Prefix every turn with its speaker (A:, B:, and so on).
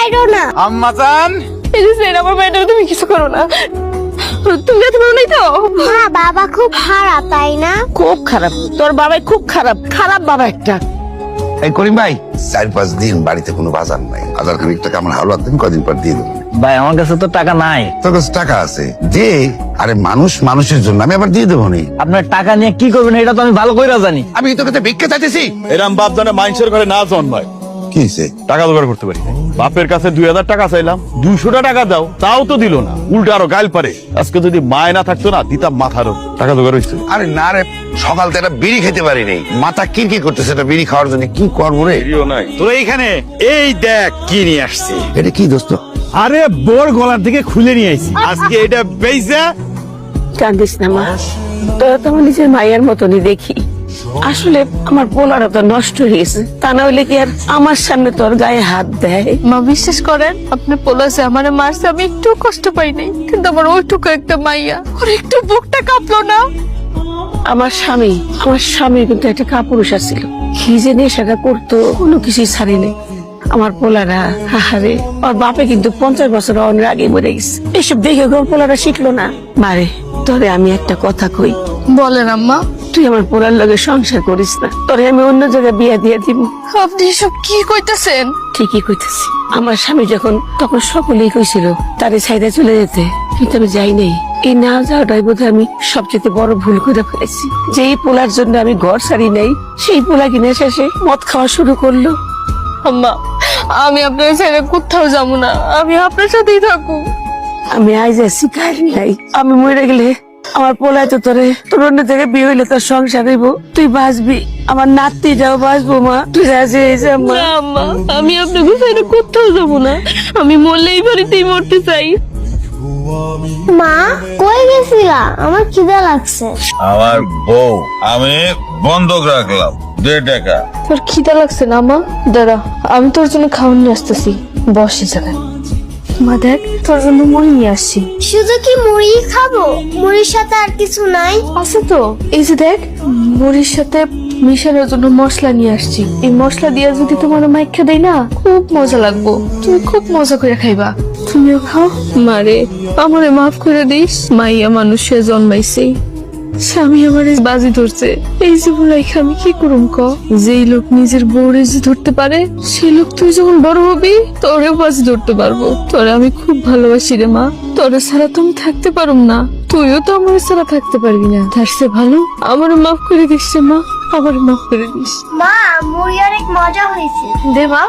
A: মাইরো না।
B: আম্মা জান,
C: এই যে সেন আমার বাইরে তুমি কিছু করো না। তুমি যেতে পারো নাই তো?
A: মা বাবা খুব খারাপ তাই না?
C: খুব খারাপ, তোর বাবাই খুব খারাপ, খারাপ বাবা একটা।
D: এই করিম ভাই 4-5 দিন বাড়িতে কোনো বাজার নাই, হাজার খানিক টাকা আমার হাওলাত দিন, কদিন পর দিয়ে দেবো।
B: ভাই আমার কাছে তো টাকা নাই।
D: তোর কাছে টাকা আছে যে, আরে মানুষ মানুষের জন্য, আমি আবার দিয়ে দেবো নি।
B: আপনার টাকা নিয়ে কি করবেন এটা তো আমি ভালো করে জানি।
D: আমি তোর কাছে ভিক্ষা চাইতেছি?
E: এরম বাপ জানে মানুষের ঘরে না জন্মায়।
D: কি হয়েছে?
E: টাকা জোগাড় করতে পারি না। বাপের কাছে 2000 টাকা চাইলাম, 200 টাকা দাও, তাও তো দিল না, উল্টা আরো গাইল পারে। আজকে যদি মায় না থাকতো না, দিতাম মাথার উপর। টাকা জোগাড় হয়েছে?
D: আরে না রে, সকাল থেকে একটা বিড়ি খেতে পারিনি, মাথা কি করতেছে এটা বিড়ি খাওয়ার জন্য। কি করবো রে?
E: তোরা এইখানে এই দেখ কি নিয়ে আসছে।
D: এটা কি দোস্ত?
E: আরে বোর গলার দিকে খুলে নিয়ে আইছি। আজকে এটা বেইজা।
C: কান্দিস না মা, তোরা তো আমার নিজের মায়ের মতনই দেখি। আসলে আমার পোলারা তো নষ্ট হয়ে গেছে, তা না হইলে কি আর আমার সামনে তোর গায়ে হাত দেয়?
F: মা বিশ্বাস করেন, আপনি পোলাসে আমারে মারছে, আমি একটু কষ্ট পাই নাই, কিন্তু আমার ওইটুকু একটা মাইয়া, ওর একটু বুকটা কাঁপলো না।
C: আমার স্বামী কিন্তু একটা কাপুরুষ ছিল, কি যে নেশাটা করতো কোনো কিছুই ছাড়ি নেই। আমার পোলারা হাহারে, ওর বাপে কিন্তু 50 বছর অনেক আগে মরে গেছে। এসব দেখে ওর পোলারা শিখলো না। মারে তোরে আমি একটা কথা কই,
F: বলেন আম্মা।
C: তুই আমার পোলার লগে সংসার করিস না, তোরে আমি অন্য জায়গায় বিয়ে দিয়ে দিব।
F: আপনি এসব কি কইতেছেন?
C: ঠিকই কইতেছি। আমার স্বামী তখন সকলেই কইছিল তারে ছাইড়া চলে যেতে, কিন্তু আমি যাই নাই। এই না যাওয়াটাই বোধহয় আমি সবচেয়ে বড় ভুল করে ফেলেছি। যেই পোলার জন্য আমি ঘর ছাড়ি নাই, সেই পোলা কিনে শেষে মদ খাওয়া শুরু করলো।
F: আম্মা, আমি আপনার ছেড়ে কোথাও যাবো না, আমি আপনার সাথেই থাকবো।
C: আমি আইজ আছি, কাল নাই। আমি মরে গেলে আমার পোলায় তো তোর অন্য জায়গায় বিয়ে হইলে তোর সংসার হইব, তুই বাঁচবি, আমার নাতিটাও বাঁচবো। মা তুই রাজি হয়েছে?
F: না আম্মা, আমি আপনাকে ছেড়ে কোথাও যাবো না, আমি মরলে এই বাড়িতেই মরতে চাই।
A: মা কই গেছিলা? আমার খিদা লাগছে।
G: আমার বউ আমি বন্ধক রাখলাম 2 টাকা।
F: তোর খিদা লাগছে না মা? দাঁড়া, আমি তোর জন্য খাওয়ান নিয়ে আসতেছি, বস এই জায়গায়। মা দেখ, তোর জন্য মুড়ি নিয়ে আসছি।
A: শুধু কি মুড়ি খাবো? মুড়ির সাথে আর কিছু নাই?
F: আছে তো, এই যে দেখ, মুড়ির সাথে মিশানোর জন্য মশলা নিয়ে আসছি। এই মশলা দিয়ে যদি তোমার মাইখা দেই না, খুব মজা লাগবো, তুমি খুব মজা করে খাইবা। তুমিও খাও। মারে আমারে মাফ করে দিস, মাইয়া মানুষে জন্মাইছে, স্বামী আমারে বাজি ধরছে, এই যে বুলাইখা আমি কি করুম ক? যেই লোক নিজের বউরে যে ধরতে পারে, সেই লোক তুই যখন বড় হবি তোরেও বাজি ধরতে পারবো। তোরে আমি খুব ভালোবাসি রে মা, তোরে ছাড়া তুমি থাকতে পারুম না, তুইও তো আমার ছাড়া থাকতে পারবি না। তার চেয়ে ভালো আমারে মাফ করে দিস রে মা, আমারে মাফ করে দিস।
A: মা মুড়ি অনেক মজা হয়েছে।
F: দে মা।